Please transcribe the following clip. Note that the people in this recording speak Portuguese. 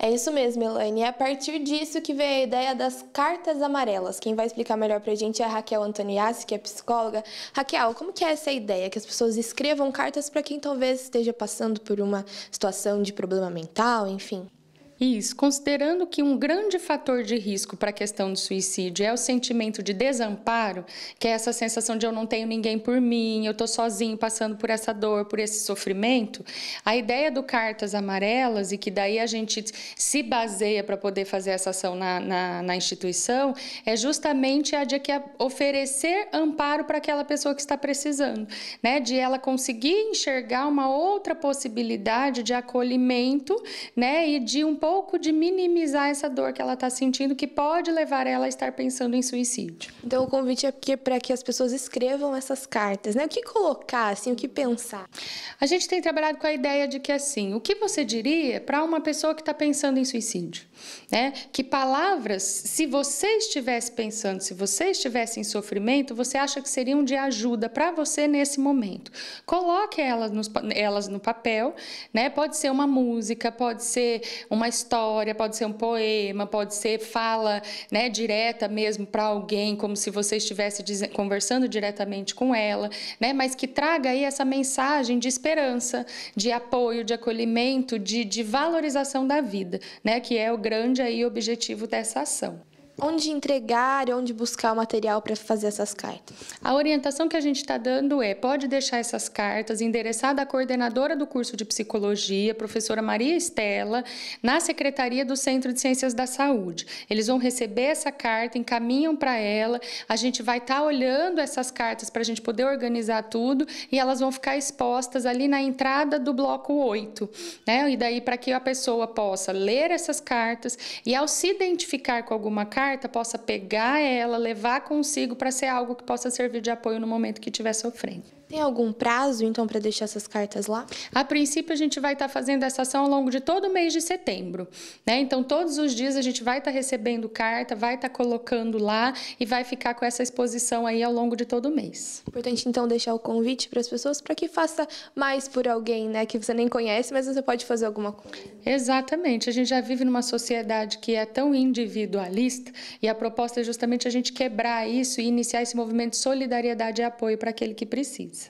É isso mesmo, Elaine. É a partir disso que veio a ideia das cartas amarelas. Quem vai explicar melhor pra gente é a Raquel Antoniassi, que é psicóloga. Raquel, como que é essa ideia? Que as pessoas escrevam cartas para quem talvez esteja passando por uma situação de problema mental, enfim. Isso, considerando que um grande fator de risco para a questão do suicídio é o sentimento de desamparo, que é essa sensação de eu não tenho ninguém por mim, eu estou sozinho passando por essa dor, por esse sofrimento, a ideia do Cartas Amarelas, e que daí a gente se baseia para poder fazer essa ação na instituição, é justamente a de oferecer amparo para aquela pessoa que está precisando, né? De ela conseguir enxergar uma outra possibilidade de acolhimento, né? E de um pouco de minimizar essa dor que ela está sentindo, que pode levar ela a estar pensando em suicídio. Então o convite é para que as pessoas escrevam essas cartas, né? O que colocar, assim, o que pensar? A gente tem trabalhado com a ideia de que, assim, o que você diria para uma pessoa que está pensando em suicídio? Né? Que palavras, se você estivesse pensando, se você estivesse em sofrimento, você acha que seriam de ajuda para você nesse momento? Coloque elas no papel, né? Pode ser uma música, pode ser uma história, pode ser um poema, pode ser fala, né, direta mesmo para alguém, como se você estivesse conversando diretamente com ela, né? Mas que traga aí essa mensagem de esperança, de apoio, de acolhimento, de valorização da vida, né? Que é o grande aí objetivo dessa ação. Onde entregar e onde buscar o material para fazer essas cartas? A orientação que a gente está dando pode deixar essas cartas endereçada à coordenadora do curso de psicologia, professora Maria Estela, na Secretaria do Centro de Ciências da Saúde. Eles vão receber essa carta, encaminham para ela, a gente vai estar olhando essas cartas para a gente poder organizar tudo e elas vão ficar expostas ali na entrada do bloco 8, né? E daí para que a pessoa possa ler essas cartas e ao se identificar com alguma carta, possa pegar ela, levar consigo para ser algo que possa servir de apoio no momento que estiver sofrendo. Tem algum prazo, então, para deixar essas cartas lá? A princípio, a gente vai estar fazendo essa ação ao longo de todo o mês de setembro, né? Então, todos os dias a gente vai estar recebendo carta, vai estar colocando lá e vai ficar com essa exposição aí ao longo de todo o mês. Importante, então, deixar o convite para as pessoas para que faça mais por alguém, né? Que você nem conhece, mas você pode fazer alguma coisa. Exatamente. A gente já vive numa sociedade que é tão individualista e a proposta é justamente a gente quebrar isso e iniciar esse movimento de solidariedade e apoio para aquele que precisa.